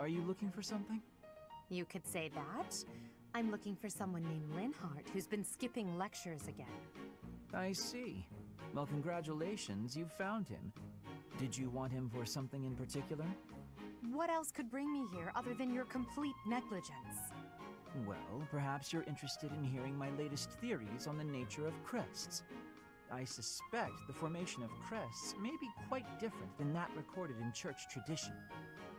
Are you looking for something? You could say that. I'm looking for someone named Linhardt who's been skipping lectures again. I see. Well, congratulations, you found him. Did you want him for something in particular? What else could bring me here other than your complete negligence? Well, perhaps you're interested in hearing my latest theories on the nature of crests. I suspect the formation of crests may be quite different than that recorded in church tradition.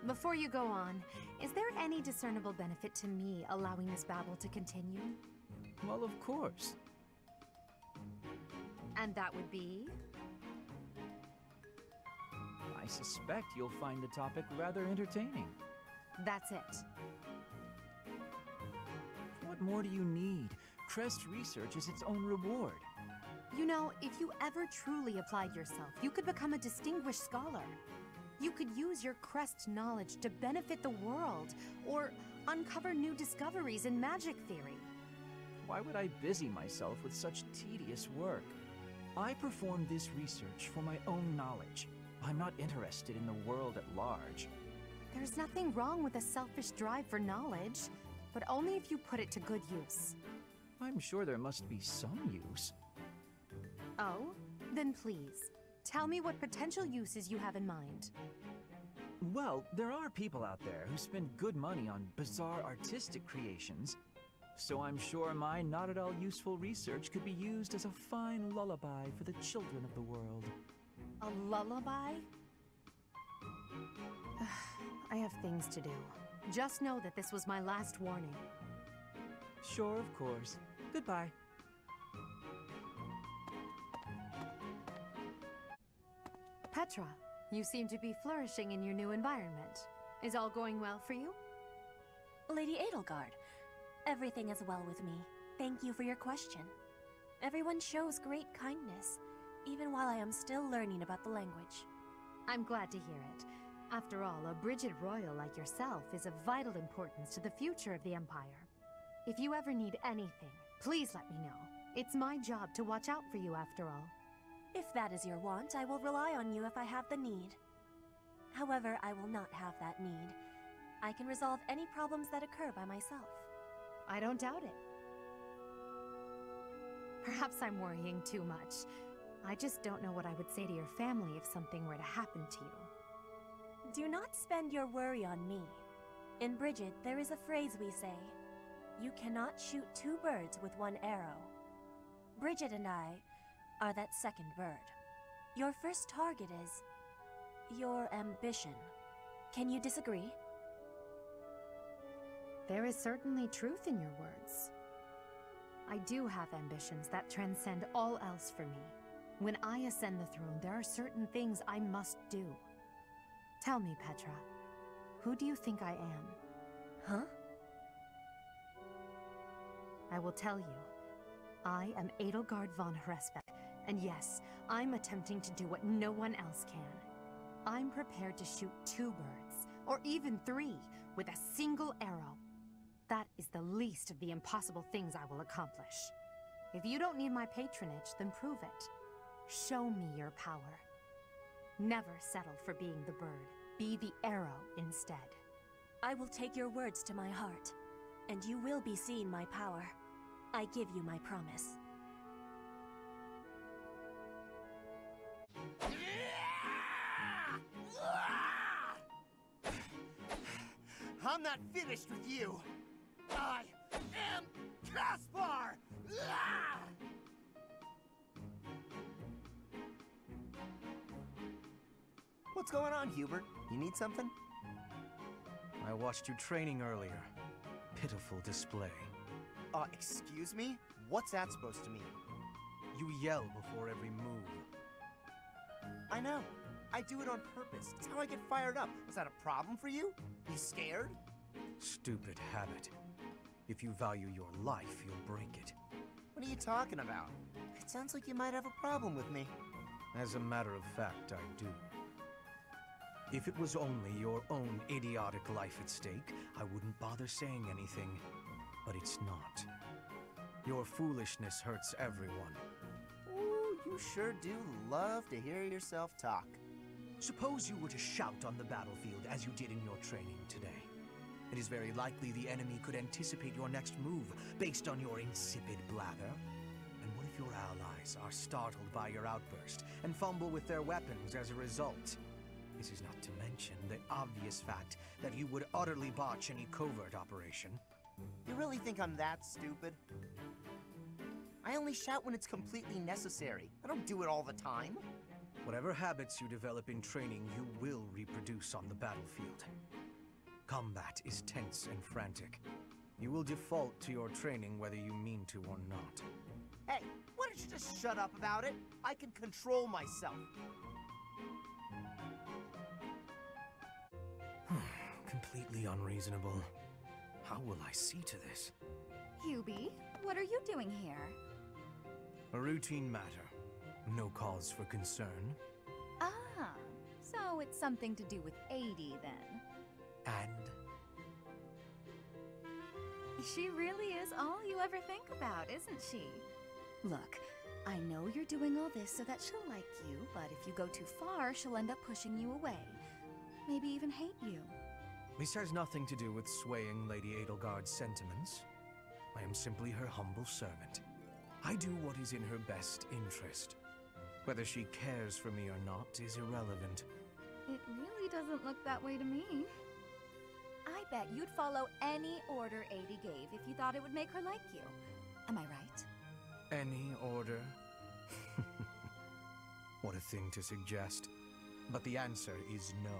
Before you go on, is there any discernible benefit to me allowing this babble to continue? Well, of course. And that would be? I suspect you'll find the topic rather entertaining. That's it. What more do you need? Crest research is its own reward. You know, if you ever truly applied yourself, you could become a distinguished scholar. You could use your crest knowledge to benefit the world, or uncover new discoveries in magic theory. Why would I busy myself with such tedious work? I perform this research for my own knowledge. I'm not interested in the world at large. There's nothing wrong with a selfish drive for knowledge, but only if you put it to good use. I'm sure there must be some use. Oh? Then please, tell me what potential uses you have in mind. Well, there are people out there who spend good money on bizarre artistic creations. So I'm sure my not at all useful research could be used as a fine lullaby for the children of the world. A lullaby? I have things to do. Just know that this was my last warning. Sure, of course. Goodbye. Petra, you seem to be flourishing in your new environment. Is all going well for you? Lady Edelgard, everything is well with me. Thank you for your question. Everyone shows great kindness, even while I am still learning about the language. I'm glad to hear it. After all, a Brigid Royal like yourself is of vital importance to the future of the Empire. If you ever need anything, please let me know. It's my job to watch out for you after all. If that is your want, I will rely on you if I have the need. However, I will not have that need. I can resolve any problems that occur by myself. I don't doubt it. Perhaps I'm worrying too much. I just don't know what I would say to your family if something were to happen to you. Do not spend your worry on me. In Brigid, there is a phrase we say. You cannot shoot two birds with one arrow. Brigid and I are that second bird. Your first target is your ambition. Can you disagree? There is certainly truth in your words. I do have ambitions that transcend all else for me. When I ascend the throne, there are certain things I must do. Tell me, Petra, who do you think I am? Huh? I will tell you. I am Edelgard von Hresbeck, and yes, I'm attempting to do what no one else can. I'm prepared to shoot 2 birds, or even 3, with a single arrow. That is the least of the impossible things I will accomplish. If you don't need my patronage, then prove it. Show me your power. Never settle for being the bird. Be the arrow instead. I will take your words to my heart, and you will be seeing my power. I give you my promise. I'm not finished with you. I am Caspar! What's going on, Hubert? You need something? I watched you training earlier. Pitiful display. Excuse me? What's that supposed to mean? You yell before every move. I know. I do it on purpose. It's how I get fired up. Is that a problem for you? You scared? Stupid habit. If you value your life, you'll break it. What are you talking about? It sounds like you might have a problem with me. As a matter of fact, I do. If it was only your own idiotic life at stake, I wouldn't bother saying anything. But it's not. Your foolishness hurts everyone. Ooh, you sure do love to hear yourself talk. Suppose you were to shout on the battlefield as you did in your training today. It is very likely the enemy could anticipate your next move based on your insipid blather. And what if your allies are startled by your outburst and fumble with their weapons as a result? This is not to mention the obvious fact that you would utterly botch any covert operation. You really think I'm that stupid? I only shout when it's completely necessary. I don't do it all the time. Whatever habits you develop in training, you will reproduce on the battlefield. Combat is tense and frantic. You will default to your training whether you mean to or not. Hey, why don't you just shut up about it? I can control myself. Completely unreasonable. How will I see to this? Hubie, what are you doing here? A routine matter. No cause for concern. Ah, so it's something to do with 80 then. And? She really is all you ever think about, isn't she? Look, I know you're doing all this so that she'll like you, but if you go too far, she'll end up pushing you away. Maybe even hate you. This has nothing to do with swaying Lady Edelgard's sentiments. I am simply her humble servant. I do what is in her best interest. Whether she cares for me or not is irrelevant. It really doesn't look that way to me. I bet you'd follow any order 80 gave if you thought it would make her like you. Am I right? Any order? What a thing to suggest. But the answer is no.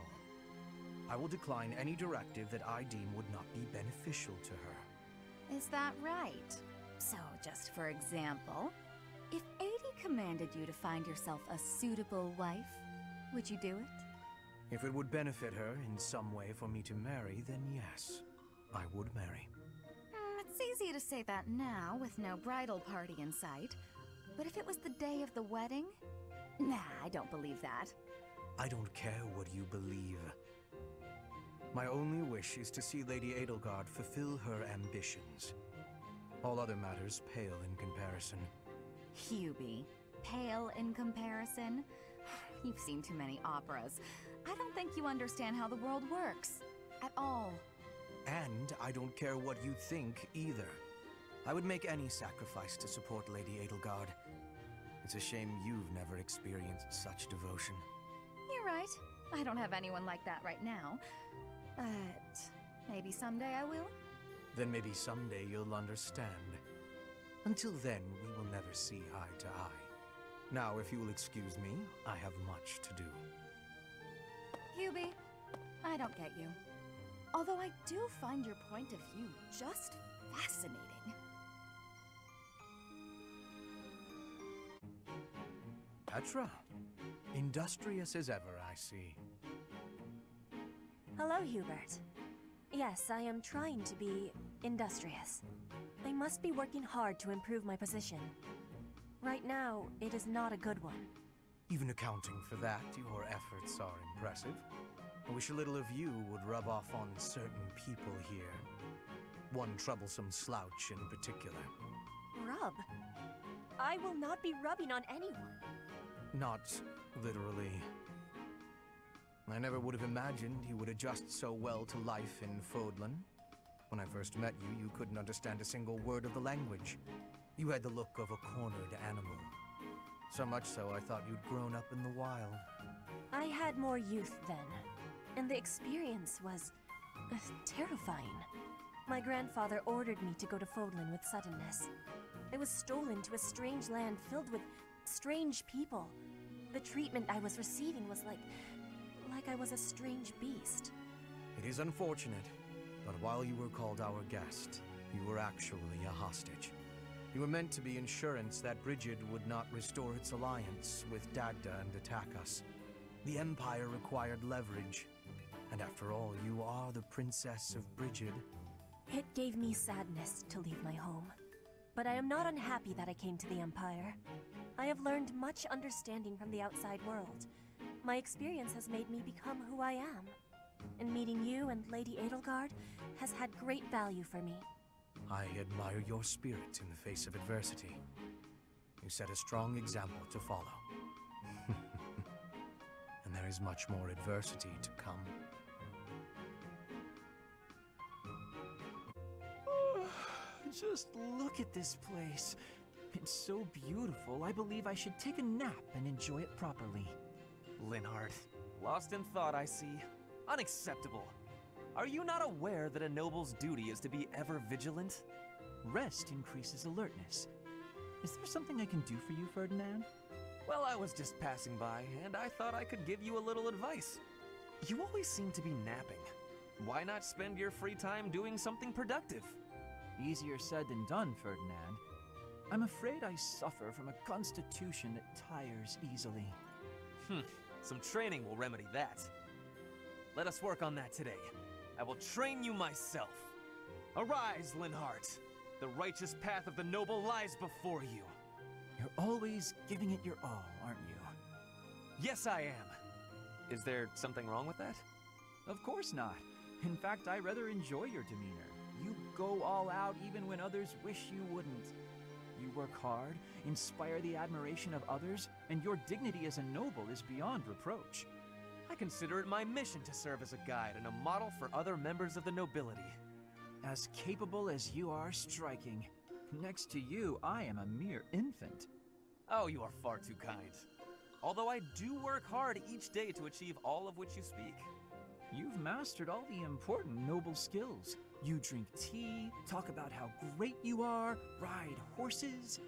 I will decline any directive that I deem would not be beneficial to her. Is that right? So, just for example, if 80 commanded you to find yourself a suitable wife, would you do it? If it would benefit her in some way for me to marry, then yes, I would marry. It's easy to say that now, with no bridal party in sight. But if it was the day of the wedding? Nah, I don't believe that. I don't care what you believe. My only wish is to see Lady Edelgard fulfill her ambitions. All other matters pale in comparison. Hubie, pale in comparison? You've seen too many operas. I don't think you understand how the world works. At all. And I don't care what you think either. I would make any sacrifice to support Lady Edelgard. It's a shame you've never experienced such devotion. You're right. I don't have anyone like that right now. But maybe someday I will. Then maybe someday you'll understand. Until then, we will never see eye to eye. Now, if you will excuse me, I have much to do. Hubie, I don't get you. Although I do find your point of view just fascinating. Petra, industrious as ever, I see. Hello, Hubert. Yes, I am trying to be industrious. I must be working hard to improve my position. Right now, it is not a good one. Even accounting for that, your efforts are impressive. I wish a little of you would rub off on certain people here. One troublesome slouch in particular. Rub? I will not be rubbing on anyone. Not literally. I never would have imagined you would adjust so well to life in Fodlan. When I first met you, you couldn't understand a single word of the language. You had the look of a cornered animal. So much so I thought you'd grown up in the wild. I had more youth then, and the experience was terrifying. My grandfather ordered me to go to Fodlan with suddenness. I was stolen to a strange land filled with strange people. The treatment I was receiving was like I was a strange beast. It is unfortunate, but while you were called our guest, you were actually a hostage. You were meant to be insurance that Brigid would not restore its alliance with Dagda and attack us. The Empire required leverage, and after all, you are the Princess of Brigid. It gave me sadness to leave my home, but I am not unhappy that I came to the Empire. I have learned much understanding from the outside world. My experience has made me become who I am, and meeting you and Lady Edelgard has had great value for me. I admire your spirit in the face of adversity. You set a strong example to follow. And there is much more adversity to come. Just look at this place. It's so beautiful, I believe I should take a nap and enjoy it properly. Linhardt, lost in thought, I see. Unacceptable. Are you not aware that a noble's duty is to be ever vigilant? Rest increases alertness. Is there something I can do for you, Ferdinand? Well, I was just passing by, and I thought I could give you a little advice. You always seem to be napping. Why not spend your free time doing something productive? Easier said than done, Ferdinand. I'm afraid I suffer from a constitution that tires easily. Some training will remedy that. Let us work on that today. I will train you myself. Arise, Linhardt. The righteous path of the noble lies before you. You're always giving it your all, aren't you? Yes, I am. Is there something wrong with that? Of course not. In fact, I rather enjoy your demeanor. You go all out even when others wish you wouldn't. You work hard, inspire the admiration of others, and your dignity as a noble is beyond reproach. I consider it my mission to serve as a guide and a model for other members of the nobility. As capable as you are striking. Next to you, I am a mere infant. Oh, you are far too kind. Although I do work hard each day to achieve all of which you speak. You've mastered all the important noble skills. You drink tea, talk about how great you are, ride horses.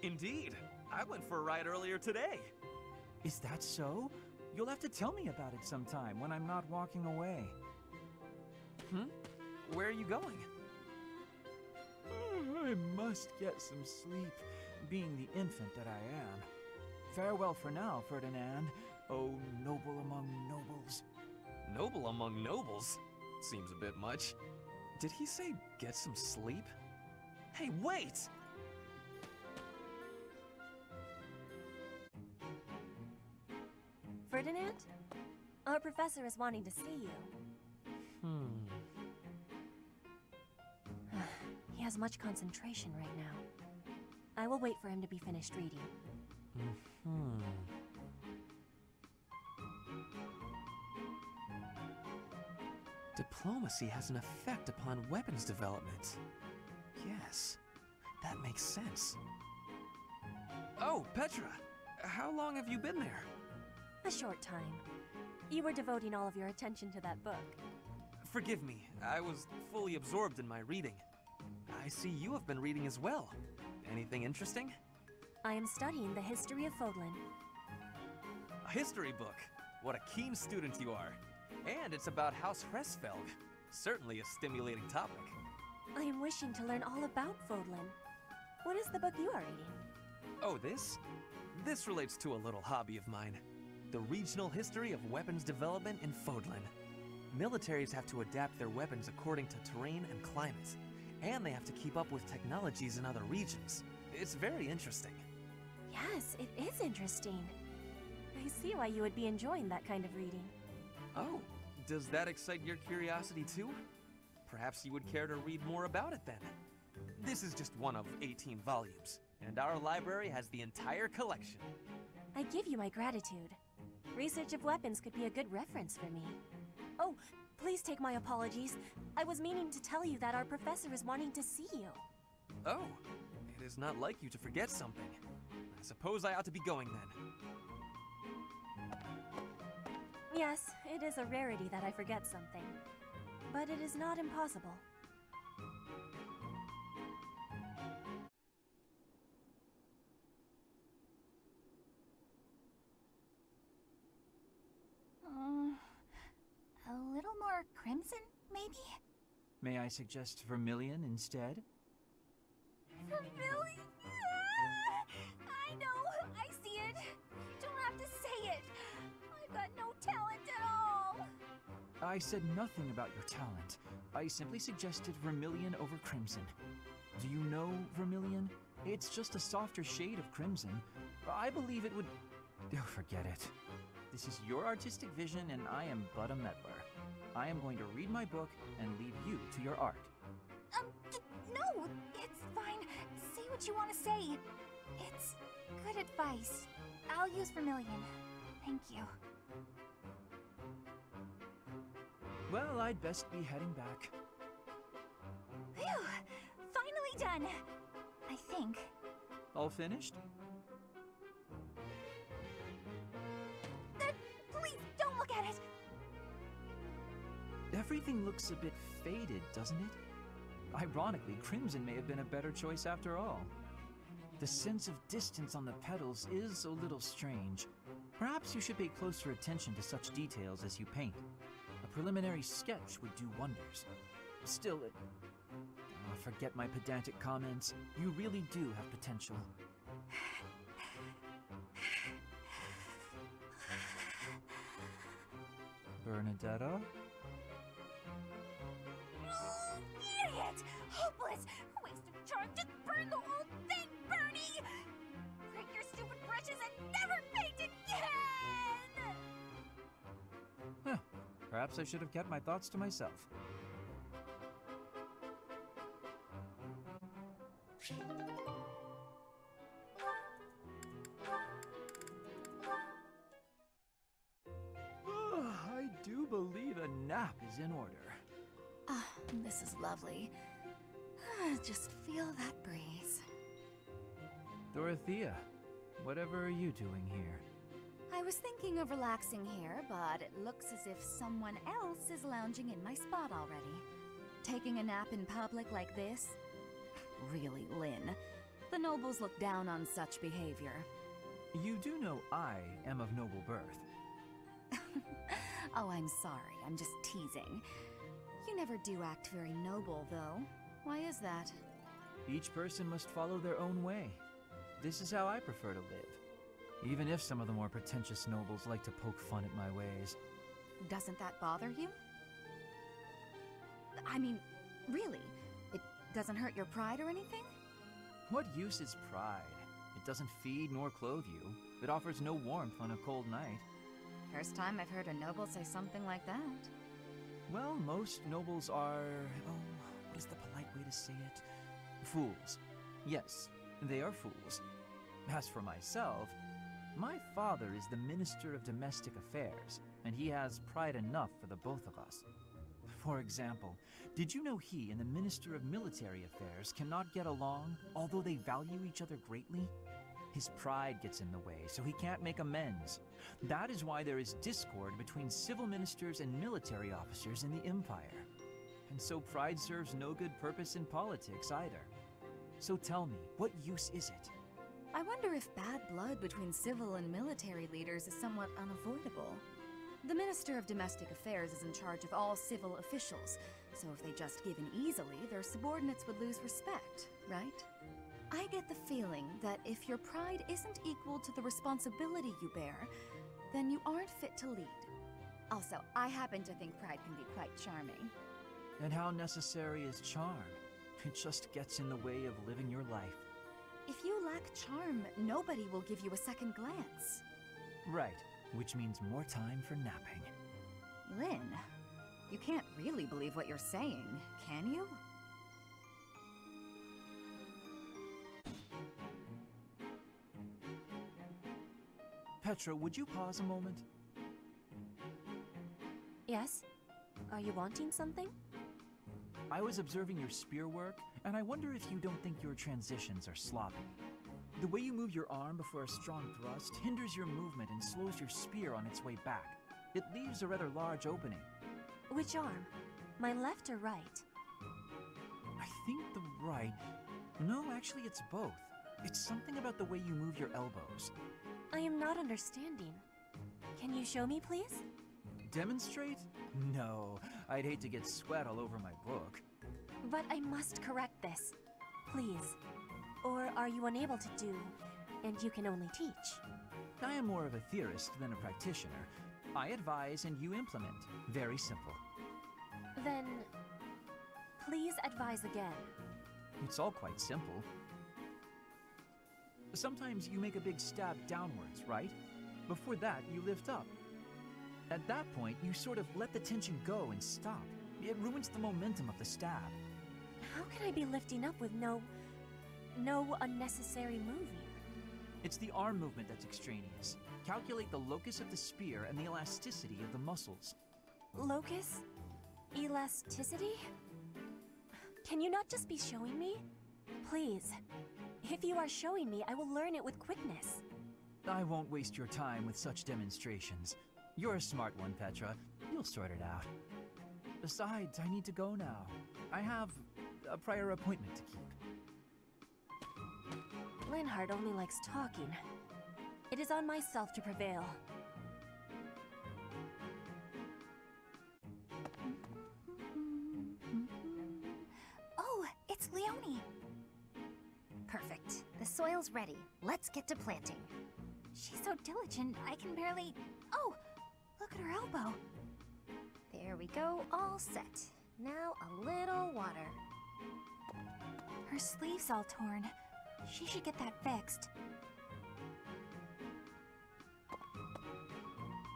Indeed. I went for a ride earlier today. Is that so? You'll have to tell me about it sometime when I'm not walking away. Where are you going? I must get some sleep, being the infant that I am. Farewell for now, Ferdinand, oh noble among nobles. Noble among nobles? Seems a bit much. Did he say get some sleep? Hey, wait! Ferdinand? Our professor is wanting to see you. He has much concentration right now. I will wait for him to be finished reading. Diplomacy has an effect upon weapons development. Yes, that makes sense. Oh, Petra! How long have you been there? A short time. You were devoting all of your attention to that book. Forgive me, I was fully absorbed in my reading. I see you have been reading as well. Anything interesting? I am studying the history of Fodlan. A history book? What a keen student you are. And it's about House Hresfelg. Certainly a stimulating topic. I am wishing to learn all about Fodlan. What is the book you are reading? Oh, this? This relates to a little hobby of mine. The regional history of weapons development in Fodlan. Militaries have to adapt their weapons according to terrain and climate. And they have to keep up with technologies in other regions. It's very interesting. Yes, it is interesting. I see why you would be enjoying that kind of reading. Oh, does that excite your curiosity too? Perhaps you would care to read more about it then. This is just one of 18 volumes, and our library has the entire collection. I give you my gratitude. Research of weapons could be a good reference for me. Oh, please take my apologies. I was meaning to tell you that our professor is wanting to see you. Oh, it is not like you to forget something. I suppose I ought to be going then. Yes, it is a rarity that I forget something. But it is not impossible. A little more crimson, maybe? May I suggest vermilion instead? Vermilion? I know! I see it! You don't have to say it! I've got no talent at all! I said nothing about your talent. I simply suggested vermilion over crimson. Do you know vermilion? It's just a softer shade of crimson. I believe it would... Oh, forget it. This is your artistic vision and I am but a meddler. I am going to read my book and leave you to your art. No! It's fine. Say what you want to say. It's good advice. I'll use vermilion. Thank you. Well, I'd best be heading back. Phew! Finally done! I think. All finished? Please, don't look at it! Everything looks a bit faded, doesn't it? Ironically, crimson may have been a better choice after all. The sense of distance on the petals is a little strange. Perhaps you should pay closer attention to such details as you paint. A preliminary sketch would do wonders. Still, forget my pedantic comments. You really do have potential. Bernadetta? Idiot! Hopeless! Waste of charm! Just burn the whole thing, Bernie! Break your stupid brushes and never paint again! Huh. Perhaps I should have kept my thoughts to myself. I do believe a nap is in order. Ah, this is lovely. Just feel that breeze. Dorothea, whatever are you doing here? I was thinking of relaxing here, but it looks as if someone else is lounging in my spot already. Taking a nap in public like this? Really, Lynn. The nobles look down on such behavior. You do know I am of noble birth. Oh, I'm sorry. I'm just teasing. You never do act very noble, though. Why is that? Each person must follow their own way. This is how I prefer to live. Even if some of the more pretentious nobles like to poke fun at my ways. Doesn't that bother you? I mean, really? It doesn't hurt your pride or anything? What use is pride? It doesn't feed nor clothe you. It offers no warmth on a cold night. First time I've heard a noble say something like that. Well, most nobles are... oh, what is the polite way to say it? Fools. Yes, they are fools. As for myself, my father is the Minister of Domestic Affairs, and he has pride enough for the both of us. For example, did you know he and the Minister of Military Affairs cannot get along, although they value each other greatly? His pride gets in the way, so he can't make amends. That is why there is discord between civil ministers and military officers in the Empire. And so pride serves no good purpose in politics either. So tell me, what use is it? I wonder if bad blood between civil and military leaders is somewhat unavoidable. The Minister of Domestic Affairs is in charge of all civil officials, so if they just give in easily, their subordinates would lose respect, right? I get the feeling that if your pride isn't equal to the responsibility you bear, then you aren't fit to lead. Also, I happen to think pride can be quite charming. And how necessary is charm? It just gets in the way of living your life. If you lack charm, nobody will give you a second glance. Right, which means more time for napping. Lynn, you can't really believe what you're saying, can you? Petra, would you pause a moment? Yes? Are you wanting something? I was observing your spear work, and I wonder if you don't think your transitions are sloppy. The way you move your arm before a strong thrust hinders your movement and slows your spear on its way back. It leaves a rather large opening. Which arm? My left or right? I think the right... No, actually it's both. It's something about the way you move your elbows. I am not understanding. Can you show me, please? Demonstrate? No, I'd hate to get sweat all over my book. But I must correct this. Please. Or are you unable to do, and you can only teach? I am more of a theorist than a practitioner. I advise and you implement. Very simple. Then, please advise again. It's all quite simple. Sometimes you make a big stab downwards, right? Before that, you lift up. At that point, you sort of let the tension go and stop. It ruins the momentum of the stab. How can I be lifting up with no unnecessary moving? It's the arm movement that's extraneous. Calculate the locus of the spear and the elasticity of the muscles. Locus? Elasticity? Can you not just be showing me? Please. If you are showing me, I will learn it with quickness. I won't waste your time with such demonstrations. You're a smart one, Petra. You'll sort it out. Besides, I need to go now. I have a prior appointment to keep. Linhardt only likes talking. It is on myself to prevail. Oh, it's Leonie! Perfect. The soil's ready. Let's get to planting. She's so diligent, I can barely... Oh! Look at her elbow. There we go, all set. Now a little water. Her sleeve's all torn. She should get that fixed.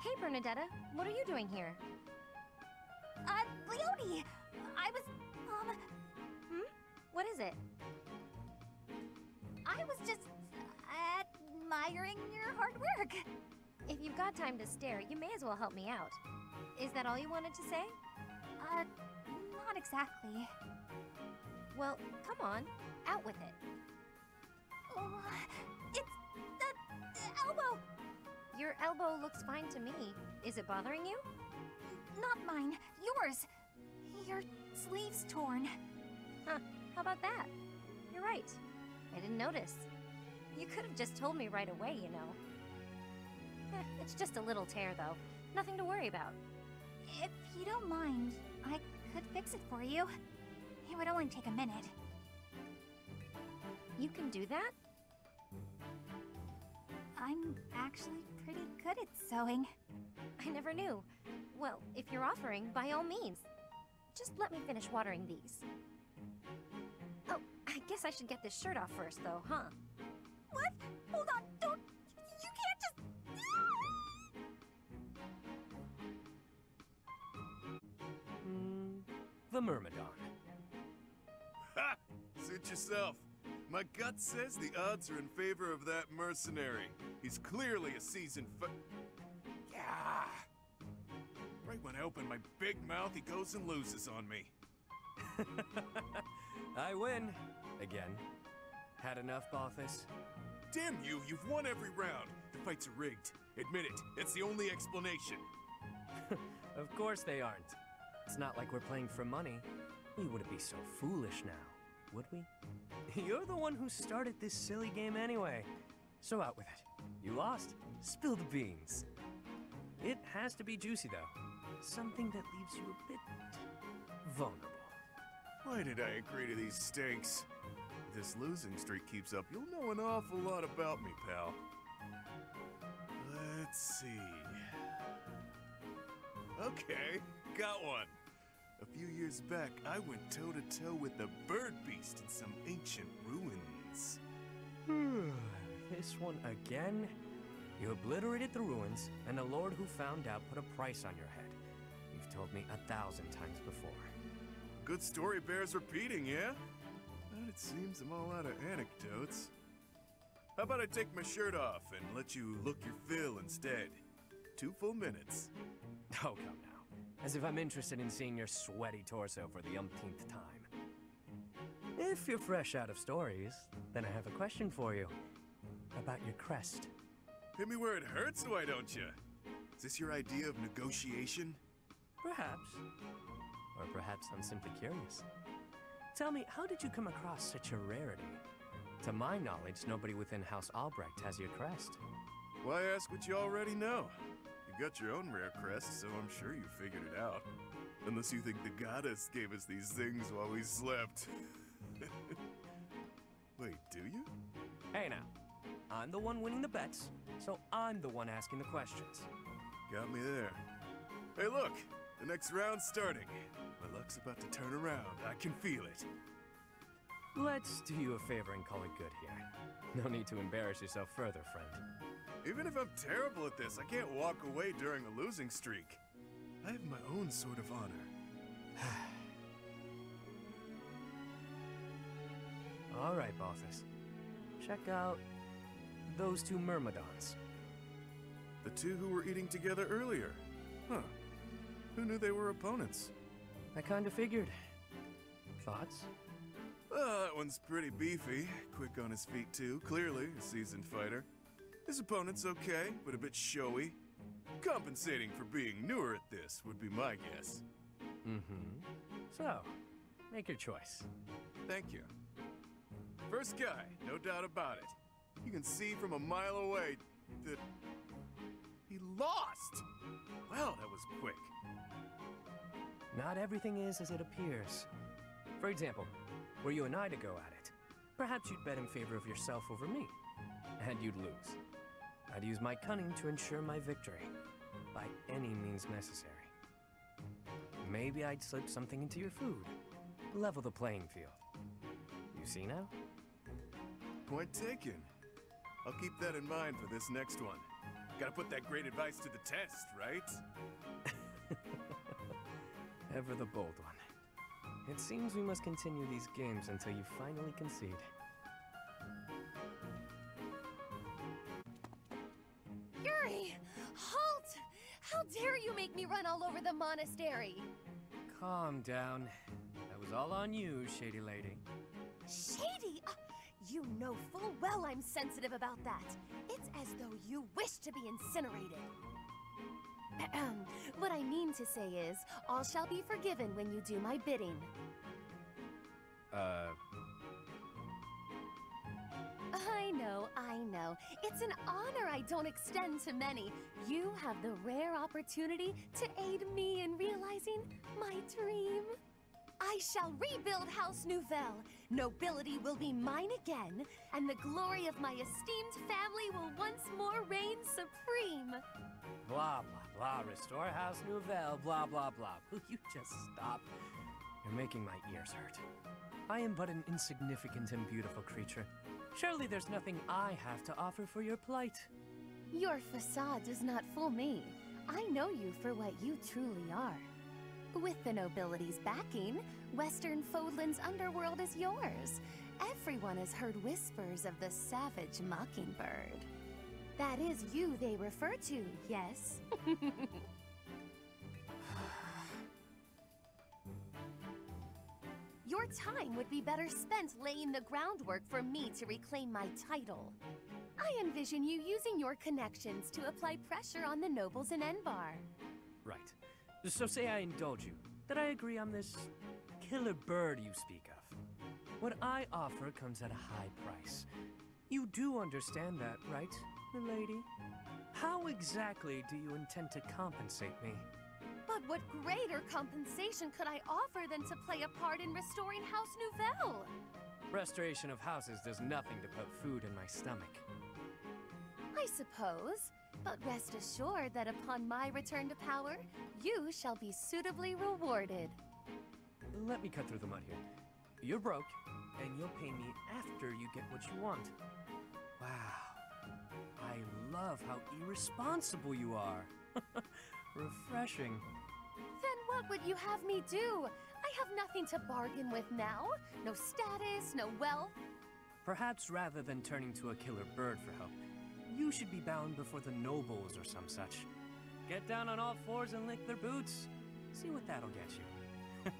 Hey, Bernadetta. What are you doing here? Leonie! I was, What is it? I was just admiring your hard work. If you've got time to stare, you may as well help me out. Is that all you wanted to say? Not exactly. Well, come on, out with it. Oh, it's the elbow! Your elbow looks fine to me. Is it bothering you? Not mine, yours. Your sleeve's torn. Huh, how about that? You're right. I didn't notice. You could have just told me right away, you know. It's just a little tear, though. Nothing to worry about. If you don't mind, I could fix it for you. It would only take a minute. You can do that? I'm actually pretty good at sewing. I never knew. Well, if you're offering, by all means. Just let me finish watering these. Oh, I guess I should get this shirt off first, though, huh? What? Hold on, don't... You can't just... The Myrmidon. Ha! Suit yourself. My gut says the odds are in favor of that mercenary. He's clearly a seasoned Yeah! Right when I open my big mouth, he goes and loses on me. I win. Again. Had enough, Balthus? Damn you, you've won every round. The fights are rigged. Admit it, that's the only explanation. Of course they aren't. It's not like we're playing for money. We wouldn't be so foolish now, would we? You're the one who started this silly game anyway. So out with it. You lost. Spill the beans. It has to be juicy, though. Something that leaves you a bit vulnerable. Why did I agree to these stakes? If this losing streak keeps up, you'll know an awful lot about me, pal. Let's see... Okay, got one. A few years back, I went toe-to-toe with the bird beast in some ancient ruins. This one again? You obliterated the ruins, and the Lord who found out put a price on your head. You've told me 1,000 times before. Good story bears repeating, yeah? But it seems I'm all out of anecdotes. How about I take my shirt off and let you look your fill instead? 2 full minutes. Oh, come now. As if I'm interested in seeing your sweaty torso for the umpteenth time. If you're fresh out of stories, then I have a question for you. About your crest. Hit me where it hurts, why don't you? Is this your idea of negotiation? Perhaps. Or perhaps I'm simply curious. Tell me, how did you come across such a rarity? To my knowledge, nobody within House Albrecht has your crest. Why ask what you already know? You got your own rare crest, so I'm sure you figured it out. Unless you think the goddess gave us these things while we slept. Wait, do you? Hey now, I'm the one winning the bets, so I'm the one asking the questions. Got me there. Hey look, the next round's starting. My luck's about to turn around, I can feel it. Let's do you a favor and call it good here. No need to embarrass yourself further, friend. Even if I'm terrible at this, I can't walk away during a losing streak. I have my own sort of honor. All right, Balthus. Check out those 2 Myrmidons. The 2 who were eating together earlier. Huh. Who knew they were opponents? I kinda figured. Thoughts? That one's pretty beefy. Quick on his feet, too. Clearly a seasoned fighter. His opponent's okay, but a bit showy. Compensating for being newer at this would be my guess. So, make your choice. Thank you. First guy, no doubt about it. You can see from a mile away that he lost. Well, that was quick. Not everything is as it appears. For example, were you and I to go at it, perhaps you'd bet in favor of yourself over me, and you'd lose. I'd use my cunning to ensure my victory, by any means necessary. Maybe I'd slip something into your food, level the playing field. You see now? Point taken. I'll keep that in mind for this next one. Gotta put that great advice to the test, right? Ever the bold one. It seems we must continue these games until you finally concede. Yuri! Halt! How dare you make me run all over the monastery? Calm down. That was all on you, Shady Lady. Shady? You know full well I'm sensitive about that. It's as though you wish to be incinerated. What I mean to say is, all shall be forgiven when you do my bidding. I know. It's an honor I don't extend to many. You have the rare opportunity to aid me in realizing my dream. I shall rebuild House Nouvelle. Nobility will be mine again, and the glory of my esteemed family will once more reign supreme. Blah, blah, blah. Restore House Nouvelle, blah, blah, blah. Will you just stop? You're making my ears hurt. I am but an insignificant and beautiful creature. Surely there's nothing I have to offer for your plight. Your facade does not fool me. I know you for what you truly are. With the nobility's backing, Western Fodlan's underworld is yours. Everyone has heard whispers of the savage mockingbird. That is you they refer to, yes? Your time would be better spent laying the groundwork for me to reclaim my title. I envision you using your connections to apply pressure on the nobles in Enbar. Right. So say I indulge you, that I agree on this killer bird you speak of. What I offer comes at a high price. You do understand that, right, milady? How exactly do you intend to compensate me? But what greater compensation could I offer than to play a part in restoring House Nouvelle? Restoration of houses does nothing to put food in my stomach. I suppose, but rest assured that upon my return to power, you shall be suitably rewarded. Let me cut through the mud here. You're broke, and you'll pay me after you get what you want. Wow. I love how irresponsible you are. Refreshing. Then what would you have me do? I have nothing to bargain with now. No status, no wealth. Perhaps rather than turning to a killer bird for help, you should be bound before the nobles or some such. Get down on all fours and lick their boots. See what that'll get you.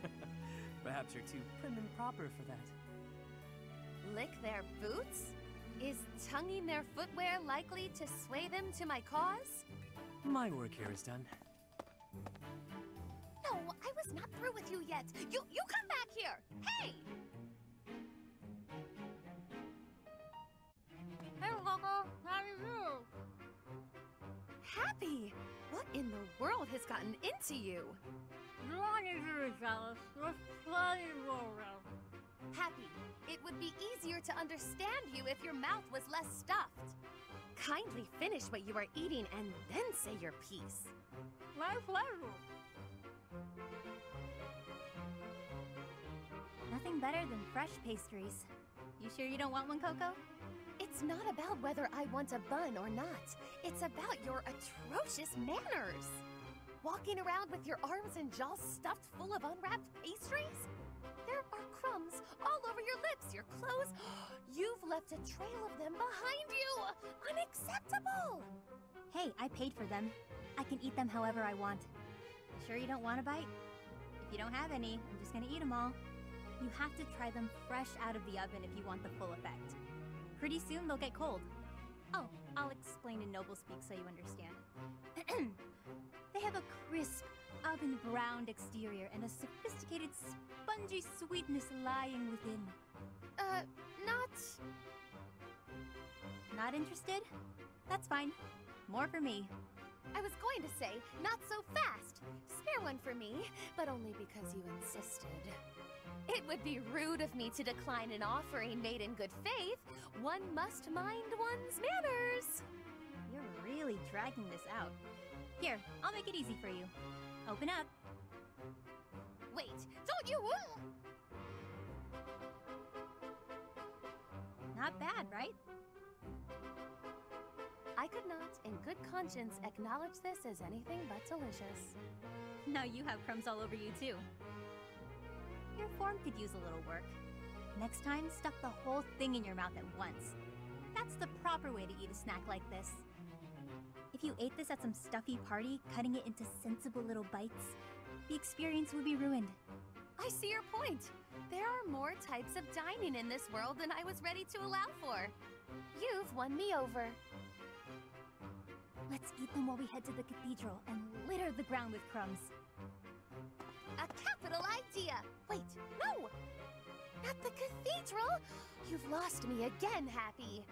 Perhaps you're too prim and proper for that. Lick their boots? Is tonguing their footwear likely to sway them to my cause? My work here is done. No, I was not through with you yet. You come back here! Hey! Hey, Coco, how do you do? Happy? What in the world has gotten into you? You don't need to be jealous. There's plenty to go around. Happy, it would be easier to understand you if your mouth was less stuffed. Kindly finish what you are eating and then say your piece. My pleasure. Nothing better than fresh pastries. You sure you don't want one, Coco? It's not about whether I want a bun or not. It's about your atrocious manners. Walking around with your arms and jaws stuffed full of unwrapped pastries? There are crumbs all over your lips, your clothes. You've left a trail of them behind you. Unacceptable! Hey, I paid for them. I can eat them however I want. Sure you don't want a bite? If you don't have any, I'm just gonna eat them all. You have to try them fresh out of the oven if you want the full effect. Pretty soon they'll get cold. Oh, I'll explain in noble speak so you understand. They have a crisp, oven-browned exterior and a sophisticated, spongy sweetness lying within. Not interested? That's fine. More for me. I was going to say, not so fast. Spare one for me, but only because you insisted. It would be rude of me to decline an offering made in good faith. One must mind one's manners. You're really dragging this out. Here, I'll make it easy for you. Open up. Wait, don't you... Not bad, right? I could not, in good conscience, acknowledge this as anything but delicious. Now you have crumbs all over you, too. Your form could use a little work. Next time, stuff the whole thing in your mouth at once. That's the proper way to eat a snack like this. If you ate this at some stuffy party, cutting it into sensible little bites, the experience would be ruined. I see your point. There are more types of dining in this world than I was ready to allow for. You've won me over. Let's eat them while we head to the cathedral and litter the ground with crumbs. A capital idea! Wait, no! Not the cathedral! You've lost me again, Happy.